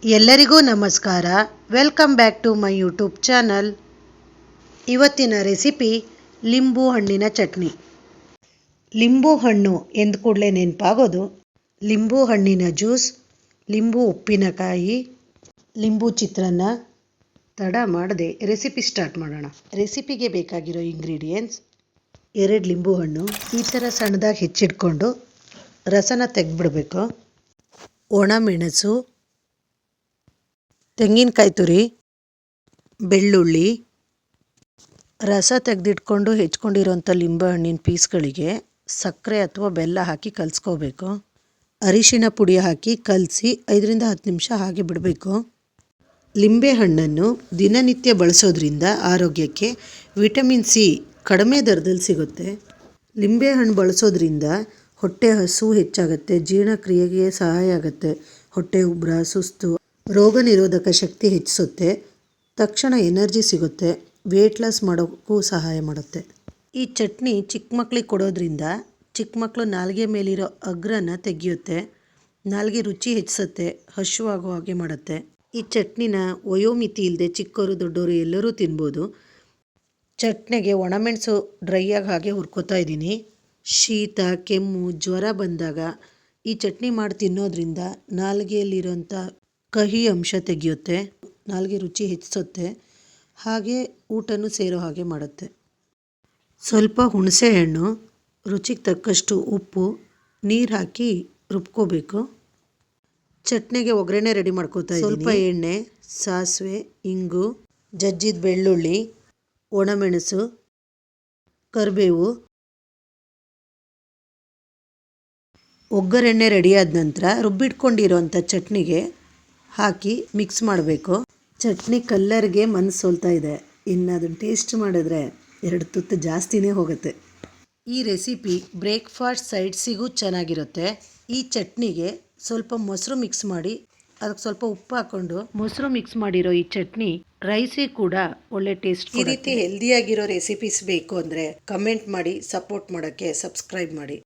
ಎಲ್ಲರಿಗೂ ನಮಸ್ಕಾರ. Welcome back to my YouTube channel. ಇವತ್ತಿನ ರೆಸಿಪಿ ಲಿಂಬು ಹಣ್ಣಿನ ಚಟ್ನಿ. ಲಿಂಬು ಹಣ್ಣು ಎಂದ ಕೂಡಲೇ ನೆನಪಾಗೋದು ಲಿಂಬು ಹಣ್ಣಿನ ಜ್ಯೂಸ್, ಲಿಂಬು ಉಪ್ಪಿನಕಾಯಿ, ಲಿಂಬು ಚಿತ್ರಾನ್ನ. ತಡ ಮಾಡದೆ ರೆಸಿಪಿ ಸ್ಟಾರ್ಟ್ ಮಾಡೋಣ. ರೆಸಿಪಿಗೆ ಬೇಕಾಗಿರೋ ಇಂಗ್ರೀಡಿಯೆಂಟ್ಸ್: 2 ಲಿಂಬು ಹಣ್ಣು ಈ ಥರ ಸಣ್ಣದಾಗಿ ಹೆಚ್ಚಿಟ್ಕೊಂಡು ರಸನ ತೆಗೆದ್ಬಿಡ್ಬೇಕು. ಒಣಮೆಣಸು, ತೆಂಗಿನಕಾಯಿ ತುರಿ, ಬೆಳ್ಳುಳ್ಳಿ. ರಸ ತೆಗೆದಿಟ್ಕೊಂಡು ಹೆಚ್ಕೊಂಡಿರೋಂಥ ಲಿಂಬೆಹಣ್ಣಿನ ಪೀಸ್ಗಳಿಗೆ ಸಕ್ಕರೆ ಅಥವಾ ಬೆಲ್ಲ ಹಾಕಿ ಕಲಿಸ್ಕೋಬೇಕು. ಅರಿಶಿಣ ಪುಡಿ ಹಾಕಿ ಕಲಸಿ 5ರಿಂದ 10 ನಿಮಿಷ ಹಾಗೆ ಬಿಡಬೇಕು. ಲಿಂಬೆಹಣ್ಣನ್ನು ದಿನನಿತ್ಯ ಬಳಸೋದ್ರಿಂದ ಆರೋಗ್ಯಕ್ಕೆ ವಿಟಮಿನ್ ಸಿ ಕಡಿಮೆ ದರದಲ್ಲಿ ಸಿಗುತ್ತೆ. ಲಿಂಬೆಹಣ್ಣು ಬಳಸೋದ್ರಿಂದ ಹೊಟ್ಟೆ ಹಸು ಹೆಚ್ಚಾಗುತ್ತೆ, ಜೀರ್ಣಕ್ರಿಯೆಗೆ ಸಹಾಯ ಆಗುತ್ತೆ, ಹೊಟ್ಟೆ ಉಬ್ಬರ, ಸುಸ್ತು, ರೋಗ ನಿರೋಧಕ ಶಕ್ತಿ ಹೆಚ್ಚಿಸುತ್ತೆ, ತಕ್ಷಣ ಎನರ್ಜಿ ಸಿಗುತ್ತೆ, ವೇಟ್ ಲಾಸ್ ಮಾಡೋಕ್ಕೂ ಸಹಾಯ ಮಾಡುತ್ತೆ. ಈ ಚಟ್ನಿ ಚಿಕ್ಕ ಮಕ್ಳಿಗೆ ಕೊಡೋದ್ರಿಂದ ಚಿಕ್ಕ ಮಕ್ಕಳು ನಾಲಿಗೆ ಮೇಲಿರೋ ಅಗ್ರನ ತೆಗೆಯುತ್ತೆ, ನಾಲಿಗೆ ರುಚಿ ಹೆಚ್ಚಿಸುತ್ತೆ, ಹಸಿವಾಗೋ ಹಾಗೆ ಮಾಡುತ್ತೆ. ಈ ಚಟ್ನಿನ ವಯೋಮಿತಿ ಇಲ್ಲದೆ ಚಿಕ್ಕವರು ದೊಡ್ಡವರು ಎಲ್ಲರೂ ತಿನ್ಬೋದು. ಚಟ್ನಿಗೆ ಒಣಮೆಣಸು ಡ್ರೈ ಆಗಿ ಹಾಗೆ ಹುರ್ಕೋತಾ ಇದ್ದೀನಿ. ಶೀತ, ಕೆಮ್ಮು, ಜ್ವರ ಬಂದಾಗ ಈ ಚಟ್ನಿ ಮಾಡಿ ತಿನ್ನೋದ್ರಿಂದ ನಾಲಿಗೆಯಲ್ಲಿರೋಂಥ ಕಹಿ ಅಂಶ ತೆಗೆಯುತ್ತೆ, ನಾಲಿಗೆ ರುಚಿ ಹೆಚ್ಚಿಸುತ್ತೆ, ಹಾಗೆ ಊಟನೂ ಸೇರೋ ಹಾಗೆ ಮಾಡುತ್ತೆ. ಸ್ವಲ್ಪ ಹುಣಸೆ ಹಣ್ಣು, ರುಚಿಗೆ ತಕ್ಕಷ್ಟು ಉಪ್ಪು, ನೀರು ಹಾಕಿ ರುಬ್ಕೋಬೇಕು. ಚಟ್ನಿಗೆ ಒಗ್ಗರಣೆ ರೆಡಿ ಮಾಡ್ಕೋತಾ ಇದ್ದೀನಿ. ಸ್ವಲ್ಪ ಎಣ್ಣೆ, ಸಾಸಿವೆ, ಇಂಗು, ಜಜ್ಜಿದ ಬೆಳ್ಳುಳ್ಳಿ, ಒಣಮೆಣಸು, ಕರಿಬೇವು. ಒಗ್ಗರಣೆ ರೆಡಿಯಾದ ನಂತರ ರುಬ್ಬಿಟ್ಕೊಂಡಿರೋಂಥ ಚಟ್ನಿಗೆ ಹಾಕಿ ಮಿಕ್ಸ್ ಮಾಡಬೇಕು. ಚಟ್ನಿ ಕಲ್ಲರ್ಗೆ ಮನಸ್ಸು ಸೋಲ್ತಾ ಇದೆ, ಇನ್ನು ಅದನ್ನು ಟೇಸ್ಟ್ ಮಾಡಿದ್ರೆ 2 ತುತ್ತು ಜಾಸ್ತಿನೇ ಹೋಗುತ್ತೆ. ಈ ರೆಸಿಪಿ ಬ್ರೇಕ್ಫಾಸ್ಟ್ ಸೈಡ್ಸಿಗೂ ಚೆನ್ನಾಗಿರುತ್ತೆ. ಈ ಚಟ್ನಿಗೆ ಸ್ವಲ್ಪ ಮೊಸರು ಮಿಕ್ಸ್ ಮಾಡಿ ಅದಕ್ಕೆ ಸ್ವಲ್ಪ ಉಪ್ಪು ಹಾಕ್ಕೊಂಡು ಮೊಸರು ಮಿಕ್ಸ್ ಮಾಡಿರೋ ಈ ಚಟ್ನಿ ರೈಸಿಗೆ ಕೂಡ ಒಳ್ಳೆ ಟೇಸ್ಟ್. ಈ ರೀತಿ ಹೆಲ್ದಿಯಾಗಿರೋ ರೆಸಿಪೀಸ್ ಬೇಕು ಅಂದರೆ ಕಮೆಂಟ್ ಮಾಡಿ, ಸಪೋರ್ಟ್ ಮಾಡೋಕ್ಕೆ ಸಬ್ಸ್ಕ್ರೈಬ್ ಮಾಡಿ.